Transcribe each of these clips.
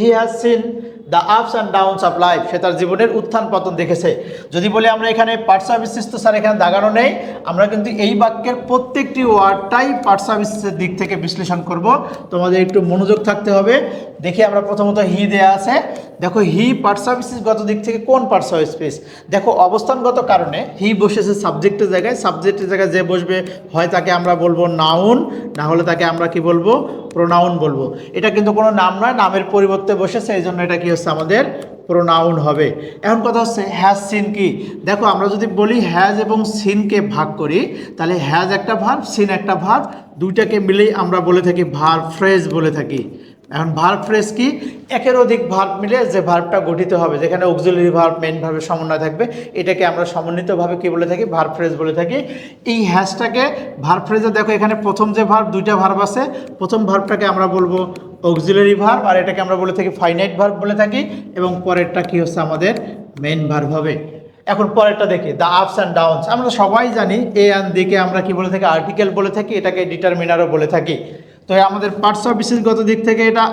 He has seen the ups and downs of life, সে তার জীবনের উত্থান পতন দেখেছে। যদি বলি আমরা এখানে পার্টস অফ স্পিচ, তো স্যার এখানে দাগানো নেই, আমরা কিন্তু এই বাক্যের প্রত্যেকটি ওয়ার্ডটাই পার্টস অফ স্পিচের দিক থেকে বিশ্লেষণ করব। তোমাদের একটু মনোযোগ থাকতে হবে। দেখি আমরা প্রথমত হি দেয়া আছে, দেখো হি পার্টস অফ স্পিচ গত দিক থেকে কোন পার্টস অফ স্পিচ, দেখো অবস্থানগত কারণে হি বসেছে সাবজেক্টের জায়গায়, সাবজেক্টের জায়গায় যে বসবে হয় তাকে আমরা বলবো নাউন, না হলে তাকে আমরা কি বলবো, প্রোনাউন বলবো। এটা কিন্তু কোনো নাম নয়, নামের পরিবর্তে বসেছে, এই জন্য এটা কি হচ্ছে আমাদের প্রোনাউন হবে। এখন কথা হচ্ছে হ্যাজ সিন কি, দেখো আমরা যদি বলি হ্যাজ এবং সিনকে ভাগ করি, তাহলে হ্যাজ একটা ভার্ব, সিন একটা ভার্ব, দুইটাকে মিলেই আমরা বলে থাকি ভার্ব ফ্রেজ বলে থাকি। এখন ভার্ব ফ্রেজ কি, একের অধিক ভার্ব মিলে যে ভার্বটা গঠিত হবে, যেখানে অক্সিলারি ভার্ব মেইন ভার্বের সমন্বয় থাকবে, এটাকে আমরা সমন্বিতভাবে কি বলে থাকি, ভার্ব ফ্রেজ বলে থাকি। এই হ্যাজটাকে ভার্ব ফ্রেজে দেখো এখানে প্রথম যে ভার্ব, দুইটা ভার্ব আছে, প্রথম ভার্বটাকে আমরা বলবো অক্সিলারি ভার্ব, আর এটাকে আমরা বলে থাকি ফাইনাইট ভার্ব বলে থাকি, এবং পরেরটা কি হচ্ছে আমাদের মেইন ভার্ব হবে। এখন পরেরটা দেখি, দ্য আপস অ্যান্ড ডাউনস, আমরা সবাই জানি এ অ্যান্ড দিকে আমরা কি বলে থাকি, আর্টিকেল বলে থাকি, এটাকে ডিটারমিনারও বলে থাকি। তো আমাদের পার্টস অফ স্পিচগত দিক থেকে এটা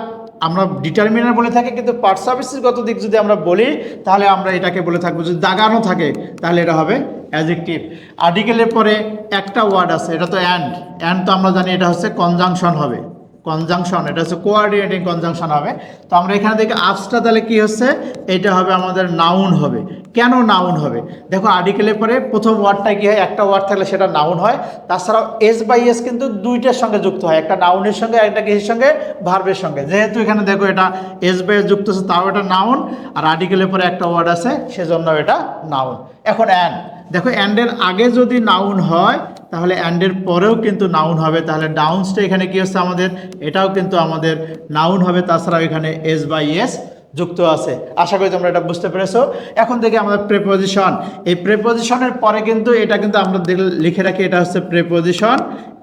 আমরা ডিটারমিনার বলে থাকি, কিন্তু পার্টস অফ স্পিচগত দিক যদি আমরা বলি তাহলে আমরা এটাকে বলে থাকবো, যদি দাগানো থাকে তাহলে এটা হবে অ্যাডজেক্টিভ। আর্টিকেলের পরে একটা ওয়ার্ড আছে, এটা তো অ্যান্ড তো আমরা জানি এটা হচ্ছে কনজাংশন হবে, কনজাংশন, এটা হচ্ছে কোঅর্ডিনেটিং কনজাংশন হবে। তো আমরা এখানে দেখি আপসটা তাহলে কি হচ্ছে, এটা হবে আমাদের নাউন হবে। কেন নাউন হবে, দেখো আর্টিকেলের পরে প্রথম ওয়ার্ডটা কি হয়, একটা ওয়ার্ড থাকলে সেটা নাউন হয়। তাছাড়াও এস বাই এস কিন্তু দুইটার সঙ্গে যুক্ত হয়, একটা নাউনের সঙ্গে একটা কিসের সঙ্গে, ভার্বের সঙ্গে। যেহেতু এখানে দেখো এটা এস বাই এস যুক্ত আছে, তাও এটা নাউন, আর আর্টিকেলের পরে একটা ওয়ার্ড আছে সেজন্য এটা নাউন। এখন অ্যান্ড, দেখো অ্যান্ডের আগে যদি নাউন হয় তাহলে অ্যান্ডের পরেও কিন্তু নাউন হবে, তাহলে ডাউনসটা এখানে কি হচ্ছে আমাদের, এটাও কিন্তু আমাদের নাউন হবে। তাছাড়াও এখানে এস বাই এস যুক্ত আছে। আশা করি তোমরা এটা বুঝতে পেরেছো। এখন থেকে আমাদের প্রেপোজিশন, এই প্রেপোজিশনের পরে কিন্তু এটা কিন্তু আমরা লিখে রাখি, এটা হচ্ছে প্রেপোজিশন,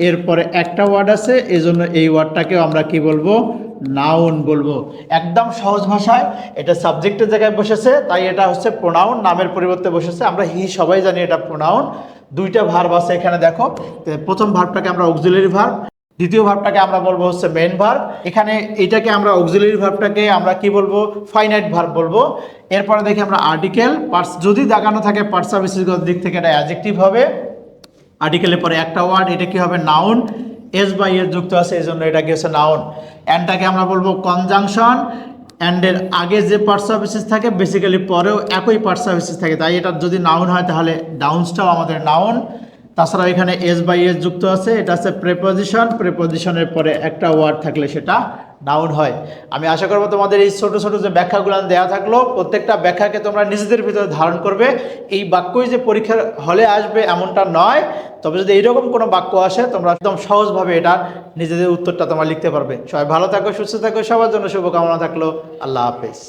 এরপরে একটা ওয়ার্ড আছে, এই জন্য এই ওয়ার্ডটাকেও আমরা কি বলবো, নাউন বলবো। একদম সহজ ভাষায়, এটা সাবজেক্টের জায়গায় বসেছে তাই এটা হচ্ছে প্রোনাউন, নামের পরিবর্তে বসেছে। আমরা হি সবাই জানি এটা প্রোনাউন। দুইটা ভার্ব আছে এখানে দেখো, প্রথম ভার্বটাকে আমরা অক্সিলারি ভার্ব, দ্বিতীয় ভার্বটাকে আমরা বলবো হচ্ছে মেইন ভার্ব। এখানে এটাকে আমরা অক্সিলারি ভার্বটাকে আমরা কি বলবো, ফাইনাইট ভার্ব বলবো। এরপরে দেখি আমরা আর্টিকেল, পার্টস যদি দাগানো থাকে পার্টস অফ স্পিচগত দিক থেকে এটা অ্যাডজেক্টিভ হবে। আর্টিকেলের পরে একটা ওয়ার্ড, এটা কি হবে, নাউন, এস বাই এস যুক্ত আছে এই জন্য এটা কি হচ্ছে নাউন। অ্যান্ডটাকে আমরা বলবো কনজাংশন, অ্যান্ডের আগে যে পার্টস অফ স্পিচ থাকে বেসিক্যালি পরেও একই পার্টস অফ স্পিচ থাকে, তাই এটা যদি নাউন হয় তাহলে ডাউনসটাও আমাদের নাউন। তাছাড়াও এখানে এস বাই এস যুক্ত আছে, এটা হচ্ছে প্রেপোজিশন, প্রেপোজিশনের পরে একটা ওয়ার্ড থাকলে সেটা নাউন হয়। আমি আশা করবো তোমাদের এই ছোট ছোট যে ব্যাখ্যাগুলো দেওয়া থাকলো, প্রত্যেকটা ব্যাখ্যাকে তোমরা নিজেদের ভিতরে ধারণ করবে। এই বাক্যই যে পরীক্ষার হলে আসবে এমনটা নয়, তবে যদি এইরকম কোনো বাক্য আসে তোমরা একদম সহজভাবে এটা নিজেদের উত্তরটা তোমরা লিখতে পারবে। সবাই ভালো থাকো, সুস্থ থাকো, সবার জন্য শুভকামনা থাকলো। আল্লাহ হাফেজ।